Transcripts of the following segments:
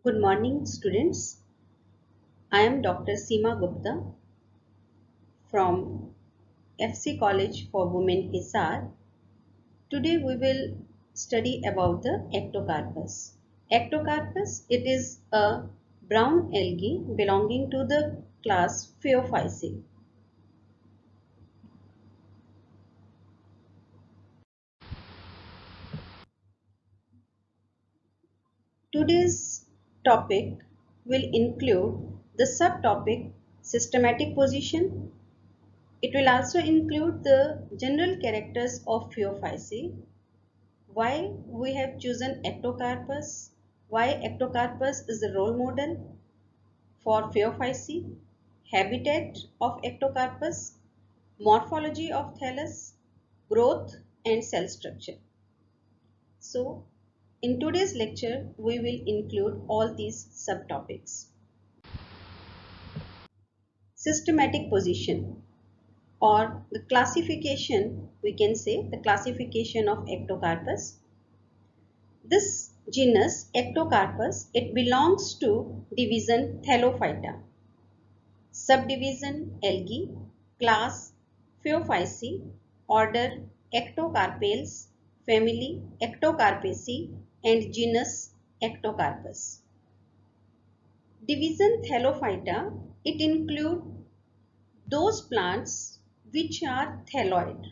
Good morning, students. I am Dr. Seema Gupta from FC College for Women Hisar. Today we will study about the Ectocarpus. Ectocarpus, it is a brown algae belonging to the class Phaeophyceae. Today's topic will include the subtopic systematic position. It will also include the general characters of Phaeophyceae, why we have chosen Ectocarpus, why Ectocarpus is the role model for Phaeophyceae, habitat of Ectocarpus, morphology of thallus, growth and cell structure. So, in today's lecture, we will include all these subtopics. Systematic position or the classification, we can say the classification of Ectocarpus. This genus Ectocarpus, it belongs to division Thallophyta, subdivision Algae, class Phaeophyceae, order Ectocarpales, family Ectocarpaceae and genus Ectocarpus. Division Thallophyta, it includes those plants which are thalloid.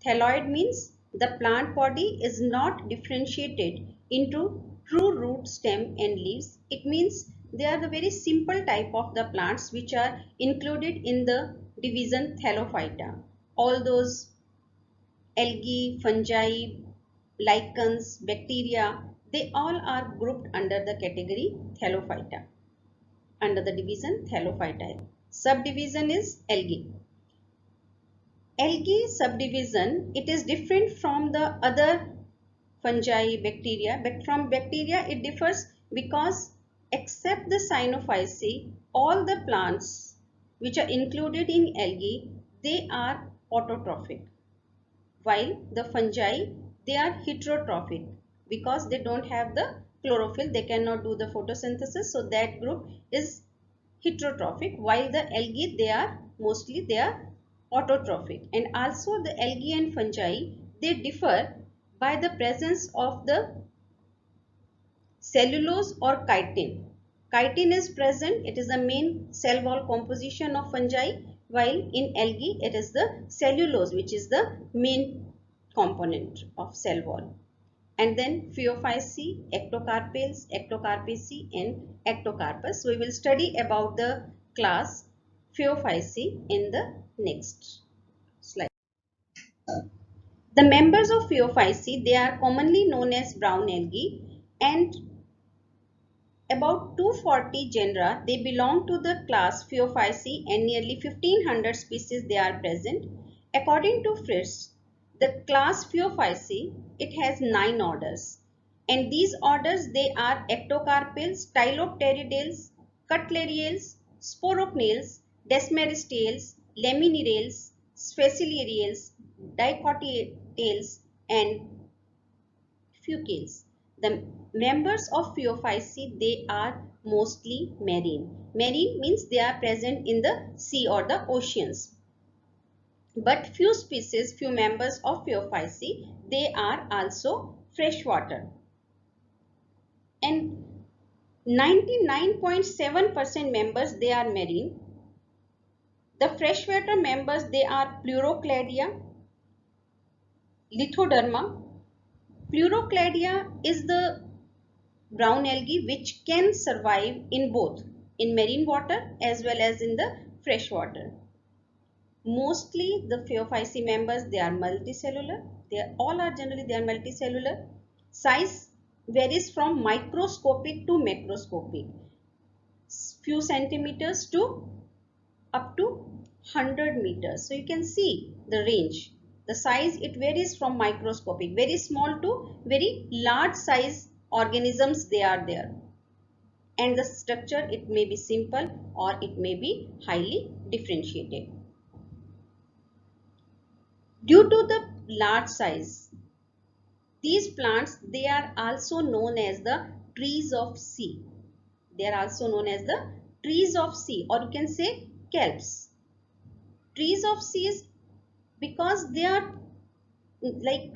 Thalloid means the plant body is not differentiated into true root, stem and leaves. It means they are the very simple type of the plants which are included in the division Thallophyta. All those algae, fungi, lichens, bacteria, they all are grouped under the category Thallophyta, under the division Thallophyta. Subdivision is algae. Algae subdivision, it is different from the other fungi, bacteria, but from bacteria it differs because except the Cyanophyceae, all the plants which are included in algae, they are autotrophic, while the fungi, they are heterotrophic because they don't have the chlorophyll, they cannot do the photosynthesis, so that group is heterotrophic, while the algae, they are mostly they are autotrophic. And also the algae and fungi, they differ by the presence of the cellulose or chitin. Chitin is present, it is the main cell wall composition of fungi, while in algae it is the cellulose which is the main component of cell wall. And then Phaeophyceae, Ectocarpales, Ectocarpaceae and Ectocarpus. We will study about the class Phaeophyceae in the next slide. The members of Phaeophyceae, they are commonly known as brown algae, and about 240 genera, they belong to the class Phaeophyceae and nearly 1500 species they are present. According to Fritz, the class Phaeophyceae, it has 9 orders. And these orders, they are Ectocarpales, Stylopteridales, Cutleriales, Sporocnales, Desmeristales, Laminirales, Speciliariales, Dicotyledales and Fucales. The members of Phaeophyceae, they are mostly marine. Marine means they are present in the sea or the oceans. But few species, few members of Phaeophyceae, they are also freshwater. And 99.7% members, they are marine. The freshwater members, they are Plurocladia, Lithoderma. Plurocladia is the brown algae which can survive in both in marine water as well as in the fresh water. Mostly the Phaeophyceae members, they are multicellular. All are generally they are multicellular. Size varies from microscopic to macroscopic. Few centimeters to up to 100 meters. So you can see the range. The size, it varies from microscopic, very small to very large size organisms they are there. And the structure, it may be simple or it may be highly differentiated. Due to the large size, these plants, they are also known as the trees of sea. They are also known as the trees of sea, or you can say kelps. Trees of seas because they are like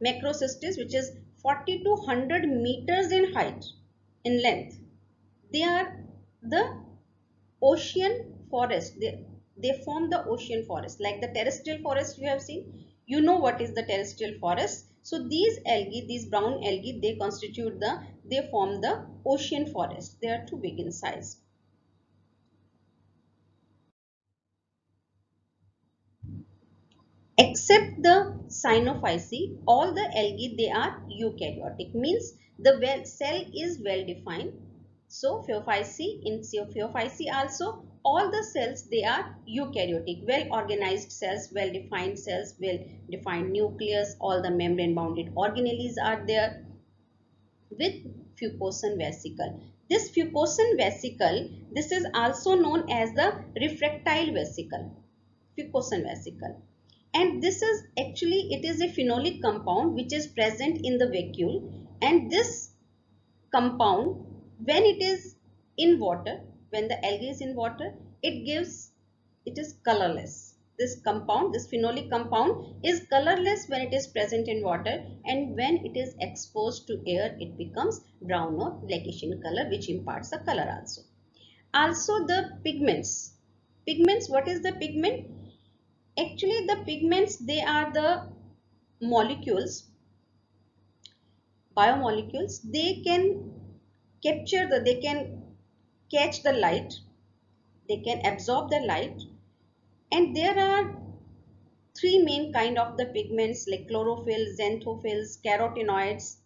macrocystis, which is 40 to 100 meters in height, in length. They are the ocean forest. They form the ocean forest, like the terrestrial forest you have seen. You know what is the terrestrial forest. So these algae, these brown algae, they form the ocean forest. They are too big in size. Except the cyanophyceae, all the algae, they are eukaryotic, means the cell is well defined. So Phaeophyceae, in Phaeophyceae also, all the cells, they are eukaryotic, well organized cells, well defined nucleus, all the membrane bounded organelles are there with fucosant vesicle. This fucosant vesicle, this is also known as the refractile vesicle, fucosant vesicle. And this is actually, it is a phenolic compound which is present in the vacuole, and this compound, when it is in water, when the algae is in water, it is colorless. This compound, this phenolic compound is colorless when it is present in water, and when it is exposed to air, it becomes brown or blackish in color, which imparts a color also. Also the pigments. Pigments, what is the pigment? Actually, the pigments, they are the molecules, biomolecules. They can they can catch the light, they can absorb the light, and there are three main kind of the pigments like chlorophyll, xanthophylls, carotenoids.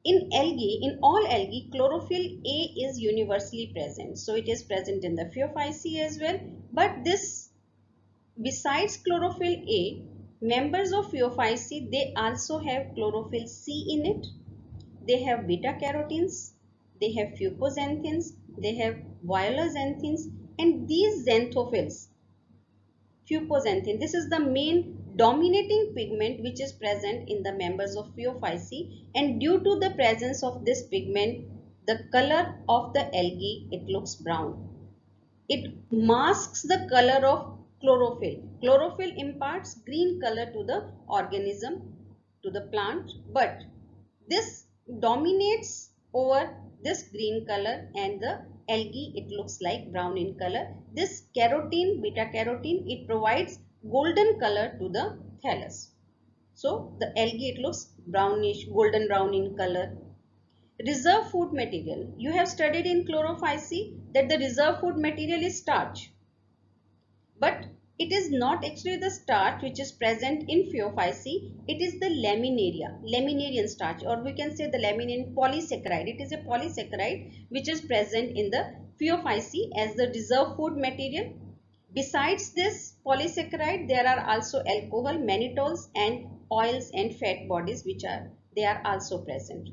In algae, in all algae, chlorophyll A is universally present. So it is present in the Phaeophyceae as well. But this, besides chlorophyll A, members of Phaeophyceae, they also have chlorophyll C in it. They have beta carotenes, they have fucoxanthins, they have violaxanthins, and these xanthophylls, fucoxanthin, this is the main dominating pigment which is present in the members of Phaeophyceae, and due to the presence of this pigment, the color of the algae, it looks brown. It masks the color of chlorophyll. Chlorophyll imparts green color to the organism, to the plant, but this dominates over this green color, and the algae, it looks like brown in color. This carotene, beta carotene, it provides golden color to the thallus. So the algae, it looks brownish, golden brown in color. Reserve food material. You have studied in Chlorophyceae that the reserve food material is starch. But it is not actually the starch which is present in Phaeophyceae. It is the laminaria, laminarian starch, or we can say the laminarian polysaccharide. It is a polysaccharide which is present in the Phaeophyceae as the reserve food material. Besides this polysaccharide, there are also alcohol, mannitols, and oils and fat bodies they are also present.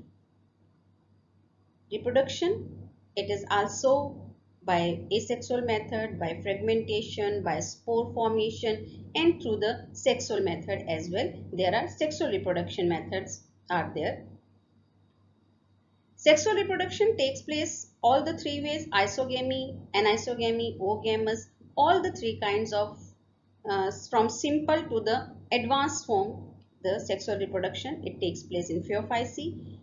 Reproduction, it is also by asexual method, by fragmentation, by spore formation, and through the sexual method as well. There are sexual reproduction methods are there. Sexual reproduction takes place all the three ways: isogamy, anisogamy, oogamous, all the three kinds of from simple to the advanced form. The sexual reproduction, it takes place in Phaeophyceae.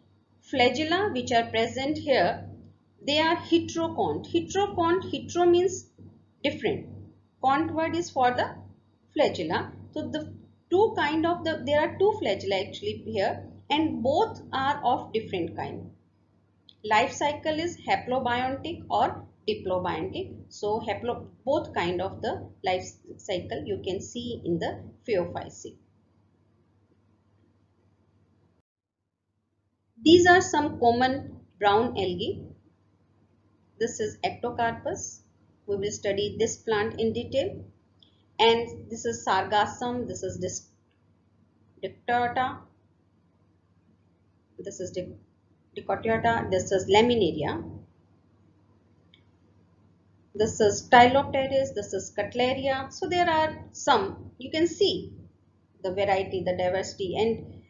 Flagella which are present here, they are heterocont. Heterocont, hetero means different. Cont word is for the flagella. So the there are two flagella actually here, and both are of different kind. Life cycle is haplobiontic or diplobiontic. So both kind of the life cycle you can see in the Phaeophyceae. These are some common brown algae. This is Ectocarpus. We will study this plant in detail. And this is Sargassum. This is Dicotyota. This is Dicotyota. This is Laminaria. This is Stylopteris. This is Cutleria. So there are some. You can see the variety, the diversity. And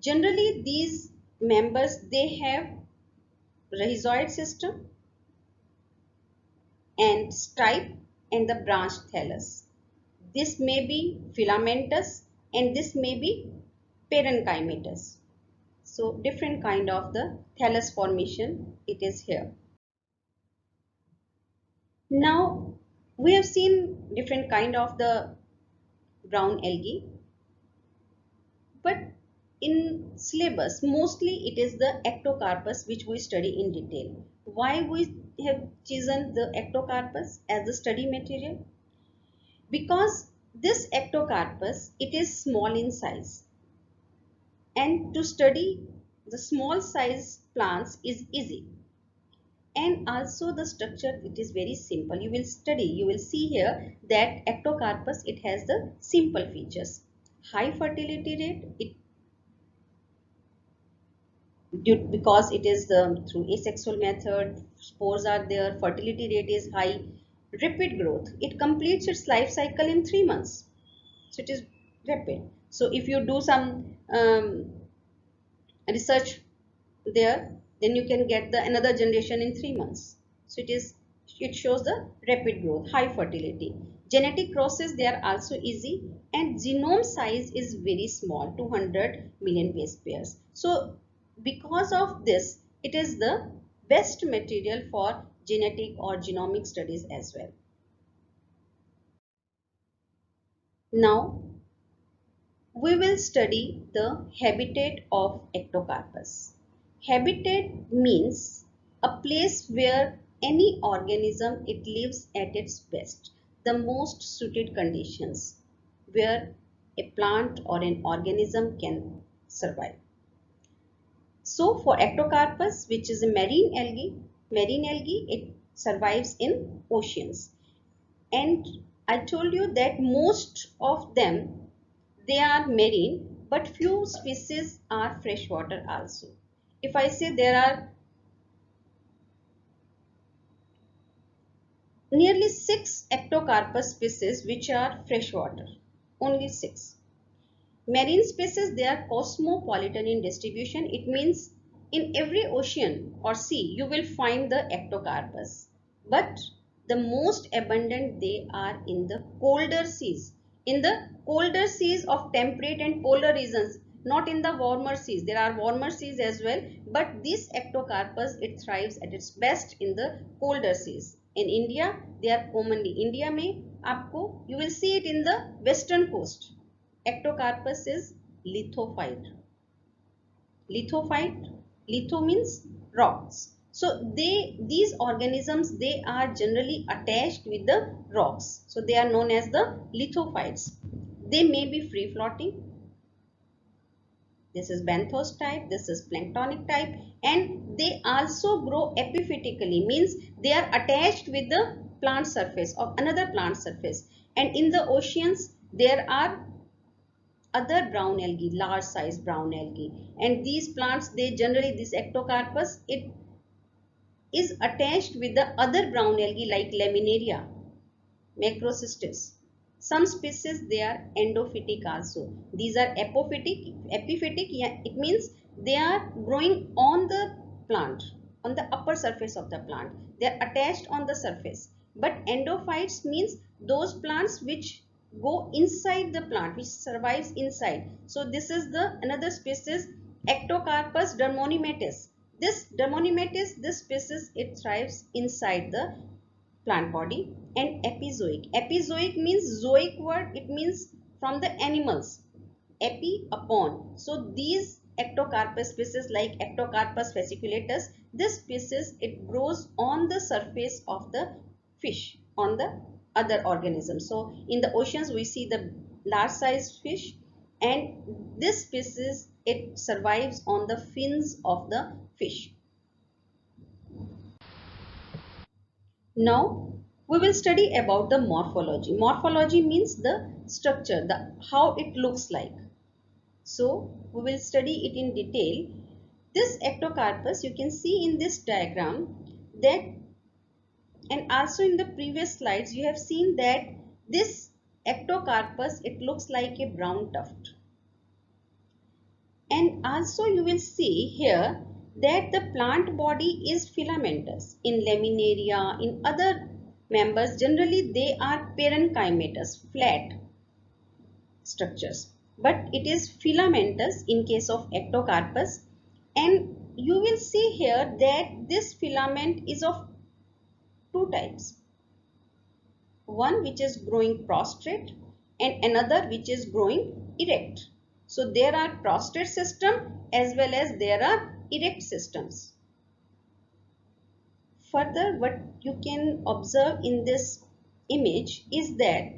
generally these members, they have rhizoid system and stripe and the branched thallus. This may be filamentous and this may be parenchymatous. So different kind of the thallus formation it is here. Now we have seen different kind of the brown algae, but in syllabus mostly it is the ectocarpus which we study in detail. Why we have chosen the ectocarpus as the study material? Because this ectocarpus it is small in size, and to study the small size plants is easy, and also the structure it is very simple. You will see here that ectocarpus it has the simple features. High fertility rate, because it is through asexual method, spores are there, fertility rate is high, rapid growth. It completes its life cycle in 3 months. So it is rapid. So if you do some research there, then you can get the another generation in 3 months. So it shows the rapid growth, high fertility. Genetic process they are also easy, and genome size is very small, 200 million base pairs. So because of this, it is the best material for genetic or genomic studies as well. Now we will study the habitat of Ectocarpus. Habitat means a place where any organism it lives at its best, the most suited conditions where a plant or an organism can survive. So for Ectocarpus, which is a marine algae it survives in oceans. And I told you that most of them they are marine, but few species are freshwater also. If I say there are nearly 6 ectocarpus species which are freshwater, only 6. Marine species they are cosmopolitan in distribution. It means in every ocean or sea you will find the ectocarpus. But the most abundant they are in the colder seas. In the colder seas of temperate and polar regions, not in the warmer seas. There are warmer seas as well, but this ectocarpus it thrives at its best in the colder seas. In India, they are commonly India में आपको you will see it in the western coast. Ectocarpus is lithophyte. Lithophyte, litho means rocks. So these organisms they are generally attached with the rocks. So they are known as the lithophytes. They may be free floating. This is benthos type, this is planktonic type, and they also grow epiphytically, means they are attached with the plant surface of another plant surface. And in the oceans there are other brown algae, large size brown algae, and these plants they generally, this ectocarpus it is attached with the other brown algae like laminaria, macrocystis. Some species they are endophytic also. These are epiphytic, yeah, it means they are growing on the plant, on the upper surface of the plant. They are attached on the surface. But endophytes means those plants which go inside the plant, which survives inside. So this is the another species, Ectocarpus dermonimatis. This dermonimatis, this species, it thrives inside the plant body. And epizoic. Epizoic means zoic word, it means from the animals. Epi, upon. So these ectocarpus species like Ectocarpus fasciculatus, this species it grows on the surface of the fish, on the other organisms. So in the oceans we see the large size fish, and this species it survives on the fins of the fish. Now we will study about the morphology. Morphology means the structure, the how it looks like. So we will study it in detail. This ectocarpus you can see in this diagram that, and also in the previous slides you have seen that this ectocarpus it looks like a brown tuft. And also you will see here that the plant body is filamentous. In Laminaria, in other members, generally they are parenchymatous, flat structures. But it is filamentous in case of Ectocarpus. And you will see here that this filament is of two types. One which is growing prostrate and another which is growing erect. So there are prostrate system as well as there are erect systems. Further, what you can observe in this image is that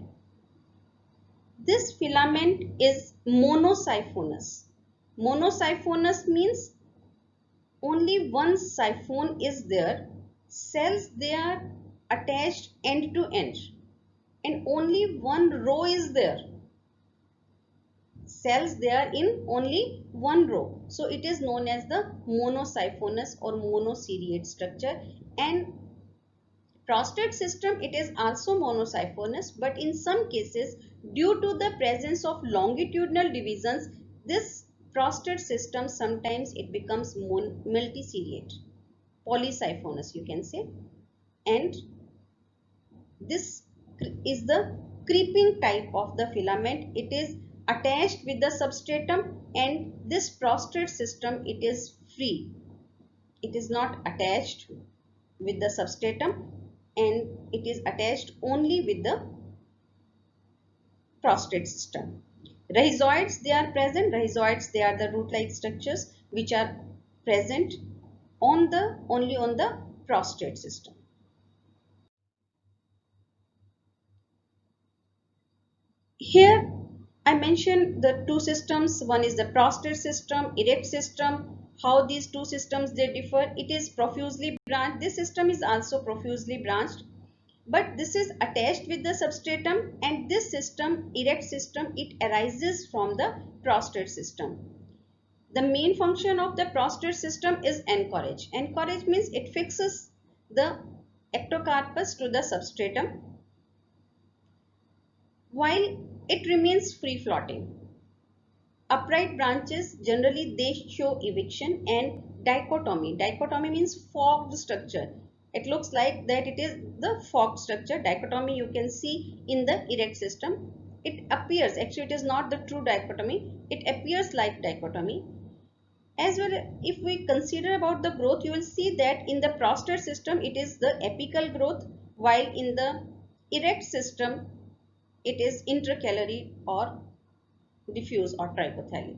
this filament is monosiphonous. Monosiphonous means only one siphon is there. Cells they are attached end to end and only one row is there. Cells they are in only one row. So it is known as the monosiphonous or monoseriate structure. And prostate system, it is also monosiphonous, but in some cases due to the presence of longitudinal divisions, this prostate system sometimes it becomes multiseriate, polysiphonous you can say. And this is the creeping type of the filament. It is attached with the substratum, and this prostate system it is free. It is not attached with the substratum and it is attached only with the prostate system. Rhizoids they are present. Rhizoids they are the root-like structures which are present only on the prostate system. Here I mentioned the two systems. One is the prostate system, erect system. How these two systems they differ? It is profusely branched. This system is also profusely branched, but this is attached with the substratum, and this system, erect system, it arises from the prostate system. The main function of the prostate system is anchorage. Anchorage means it fixes the ectocarpus to the substratum while it remains free floating. Upright branches generally they show eviction and dichotomy. Dichotomy means forked structure. It looks like that it is the forked structure. Dichotomy you can see in the erect system. It appears, actually it is not the true dichotomy. It appears like dichotomy. As well, if we consider about the growth, you will see that in the prostate system it is the apical growth, while in the erect system it is intracalary or diffuse or trichothelial.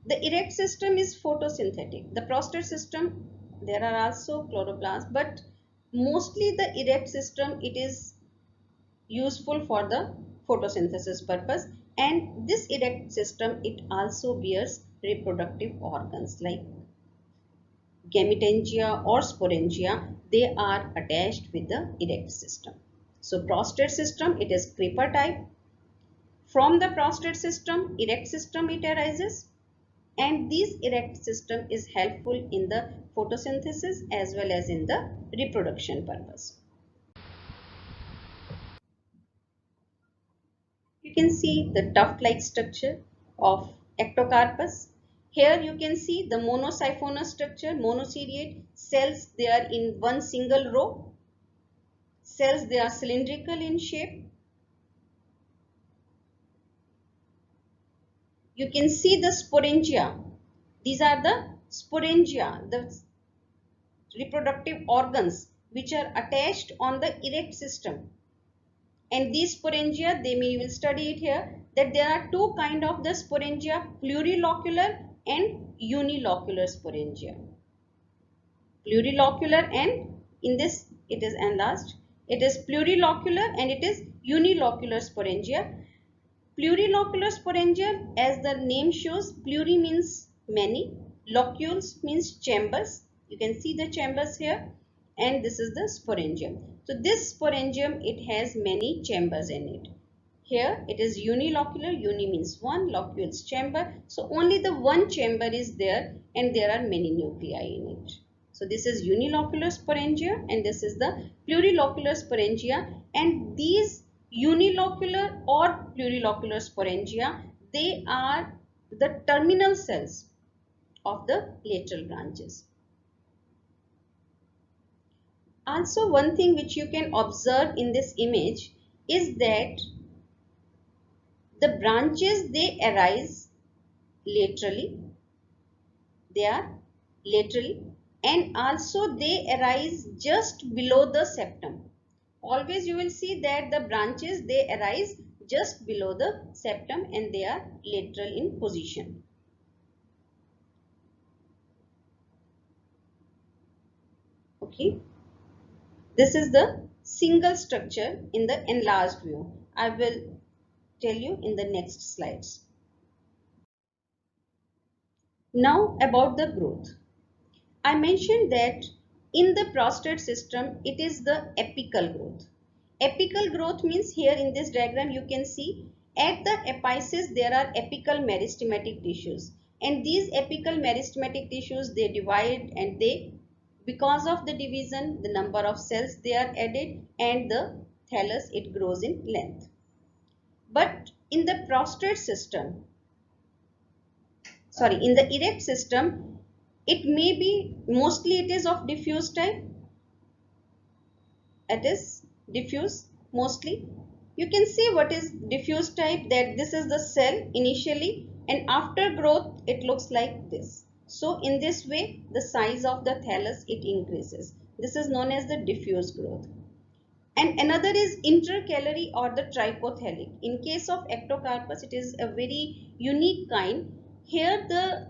The erect system is photosynthetic. The prostate system, there are also chloroplasts, but mostly the erect system, it is useful for the photosynthesis purpose. And this erect system, it also bears reproductive organs like gametangia or sporangia. They are attached with the erect system. So prostate system, it is creeper type. From the prostate system, erect system it arises, and this erect system is helpful in the photosynthesis as well as in the reproduction purpose. You can see the tuft-like structure of ectocarpus. Here you can see the monosiphonous structure, monoseriate. Cells they are in one single row. Cells they are cylindrical in shape. You can see the sporangia. These are the sporangia, the reproductive organs which are attached on the erect system. And these sporangia, you will study it here, that there are two kind of the sporangia, plurilocular and unilocular sporangia. Plurilocular, and in this it is enlarged. It is plurilocular and it is unilocular sporangia. Plurilocular sporangia, as the name shows, pluri means many, locules means chambers. You can see the chambers here, and this is the sporangium. So this sporangium, it has many chambers in it. Here it is unilocular, uni means one, locules chamber. So only the one chamber is there and there are many nuclei in it. So this is unilocular sporangia and this is the plurilocular sporangia, and these unilocular or plurilocular sporangia, they are the terminal cells of the lateral branches. Also, one thing which you can observe in this image is that the branches, they arise laterally, they are laterally, and also they arise just below the septum. Always you will see that the branches, they arise just below the septum and they are lateral in position. Okay, this is the single structure in the enlarged view. I will tell you in the next slides. Now about the growth. I mentioned that in the prostate system, it is the apical growth. Apical growth means here in this diagram you can see at the apices there are apical meristematic tissues, and these apical meristematic tissues, they divide, and they, because of the division, the number of cells they are added, and the thallus, it grows in length. But in the prostate system, in the erect system, it may be, mostly it is of diffuse type. It is diffuse mostly. You can see what is diffuse type, that this is the cell initially, and after growth it looks like this. So in this way the size of the thallus, it increases. This is known as the diffuse growth. And another is intercalary or the trichothelic. In case of ectocarpus, it is a very unique kind. Here the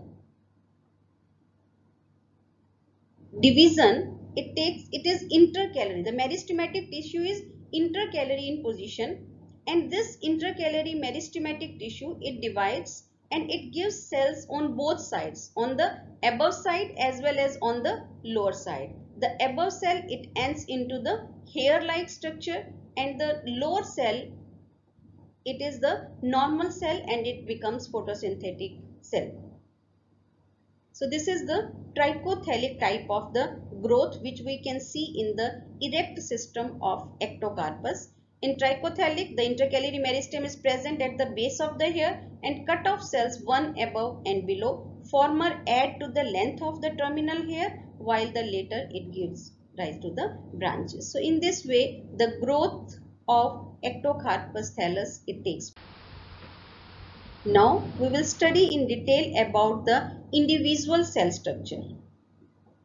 division, it is intercalary. The meristematic tissue is intercalary in position, and this intercalary meristematic tissue, it divides and it gives cells on both sides, on the above side as well as on the lower side. The above cell, it ends into the hair-like structure, and the lower cell, it is the normal cell and it becomes photosynthetic cell. So this is the trichothelic type of the growth which we can see in the erect system of ectocarpus. In trichothelic, the intercalary meristem is present at the base of the hair, and cut off cells one above and below. Former add to the length of the terminal hair, while the later it gives rise to the branches. So in this way the growth of ectocarpus thallus, it takes. Now we will study in detail about the individual cell structure.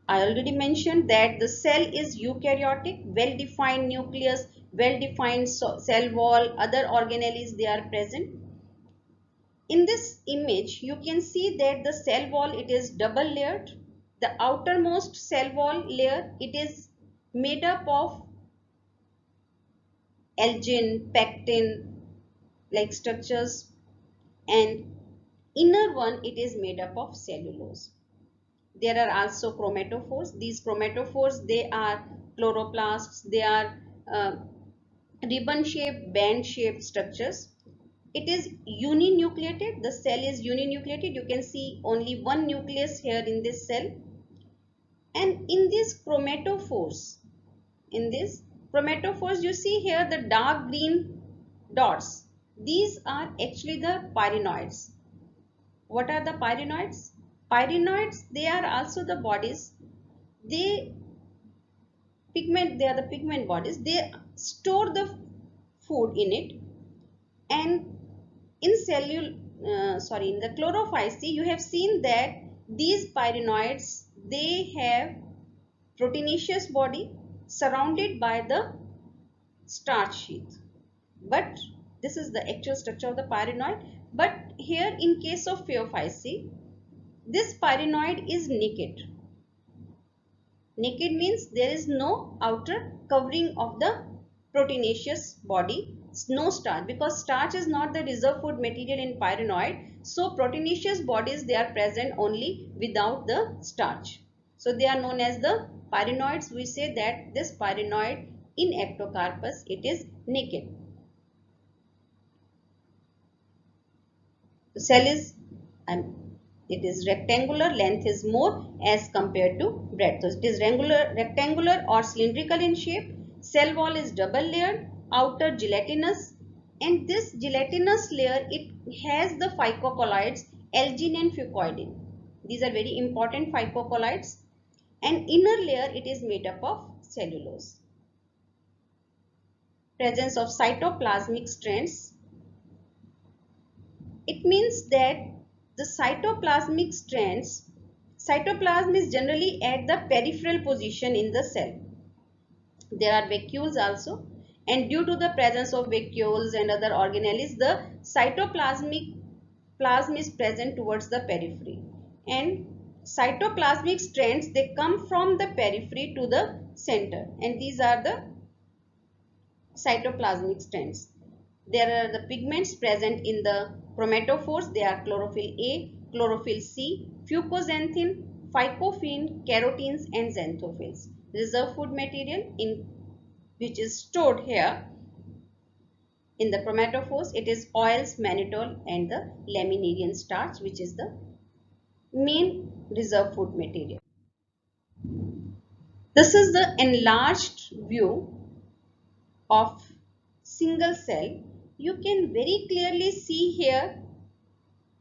I already mentioned that the cell is eukaryotic, well-defined nucleus, well-defined cell wall, other organelles, they are present. In this image you can see that the cell wall, it is double layered. The outermost cell wall layer, it is made up of elgin, pectin like structures, and inner one, it is made up of cellulose. There are also chromatophores. These chromatophores, they are chloroplasts. They are ribbon shaped, band shaped structures. It is uninucleated. The cell is uninucleated. You can see only one nucleus here in this cell. And in these chromatophores, you see here the dark green dots. These are actually the pyrenoids. What are the pyrenoids? Pyrenoids, they are also the bodies. They are the pigment bodies. They store the food in it. And in in the chlorophyce, you have seen that these pyrenoids, they have proteinaceous body surrounded by the starch sheath. But this is the actual structure of the pyrenoid. But here in case of Phaeophyce, this pyrenoid is naked. Naked means there is no outer covering of the proteinaceous body, no starch, because starch is not the reserve food material in pyrenoid. So proteinaceous bodies, they are present only without the starch. So they are known as the pyrenoids. We say that this pyrenoid in ectocarpus, it is naked. The cell is it is rectangular, length is more as compared to breadth. So it is rectangular or cylindrical in shape. Cell wall is double layered, outer gelatinous, and this gelatinous layer, it has the phycocolloids elgin and fucoidin. These are very important phycocolloids. And inner layer, it is made up of cellulose. Presence of cytoplasmic strands. It means that the cytoplasmic strands, cytoplasm is generally at the peripheral position in the cell. There are vacuoles also, and due to the presence of vacuoles and other organelles, the cytoplasmic plasm is present towards the periphery, and cytoplasmic strands, they come from the periphery to the center, and these are the cytoplasmic strands. There are the pigments present in the chromatophores. They are chlorophyll A, chlorophyll C, fucoxanthin, phycophene, carotenes and xanthophylls. Reserve food material in which is stored here in the chromatophores. It is oils, mannitol and the laminarian starch, which is the main reserve food material. This is the enlarged view of single cell. You can very clearly see here,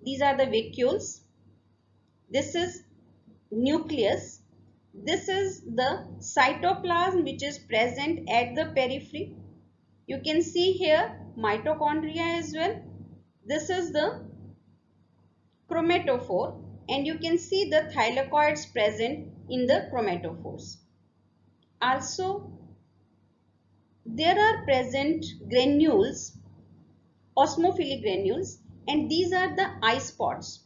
these are the vacuoles, this is nucleus, this is the cytoplasm which is present at the periphery. You can see here mitochondria as well. This is the chromatophore, and you can see the thylakoids present in the chromatophores. Also, there are present granules, osmophilic granules, and these are the eye spots.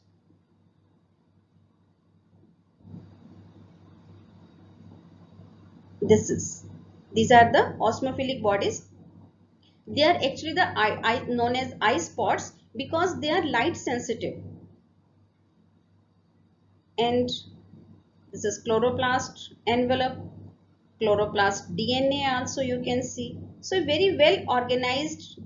These are the osmophilic bodies. They are actually the known as eye spots because they are light sensitive. And this is chloroplast envelope, chloroplast DNA also you can see. So very well organized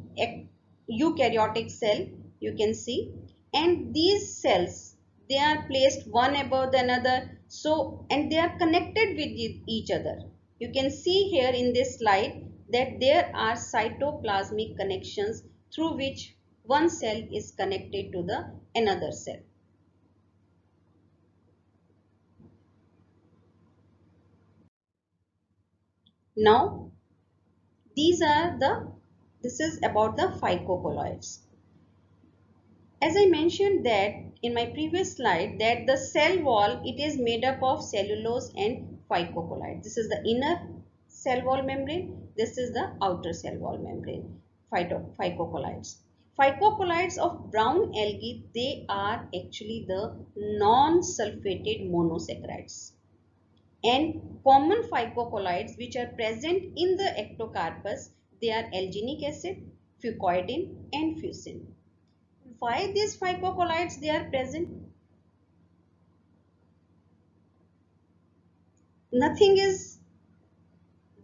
eukaryotic cell you can see, and these cells, they are placed one above the another, so and they are connected with each other. You can see here in this slide that there are cytoplasmic connections through which one cell is connected to the another cell. Now this is about the phycocolloids. As I mentioned that in my previous slide, that the cell wall, it is made up of cellulose and phycocolloids. This is the inner cell wall membrane. This is the outer cell wall membrane, phycocolloids. Phycocolloids of brown algae, they are actually the non-sulfated monosaccharides. And common phycocolloids which are present in the ectocarpus, they are alginic acid, fucoidin and fusin. Why these phycocolloids they are present? Nothing is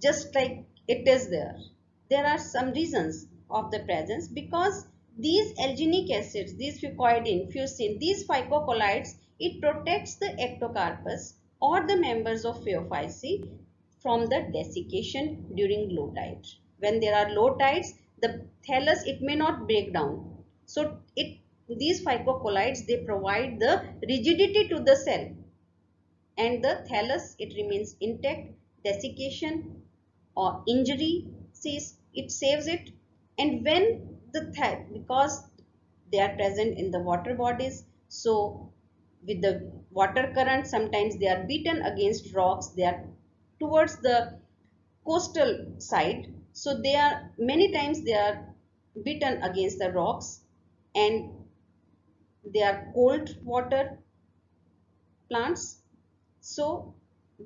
just like it is there. There are some reasons of the presence, because these alginic acids, these fucoidin, fusin, these phycocolloids, it protects the ectocarpus or the members of Phaeophyce from the desiccation during low tide. When there are low tides, the thallus, it may not break down. So these phycocolloids, they provide the rigidity to the cell, and the thallus, it remains intact. Desiccation or injury, it saves it. And when because they are present in the water bodies, so with the water current, sometimes they are beaten against rocks, they are towards the coastal side, so they are many times they are beaten against the rocks, and they are cold water plants. So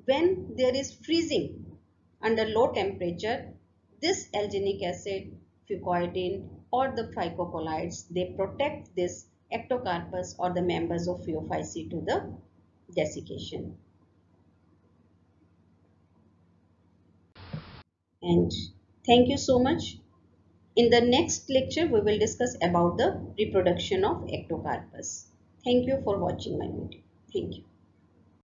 when there is freezing under low temperature, this alginic acid, fucoidin or the phycocolloids, they protect this ectocarpus or the members of Phaeophyce to the desiccation. And thank you so much. In the next lecture, we will discuss about the reproduction of ectocarpus. Thank you for watching my video. Thank you.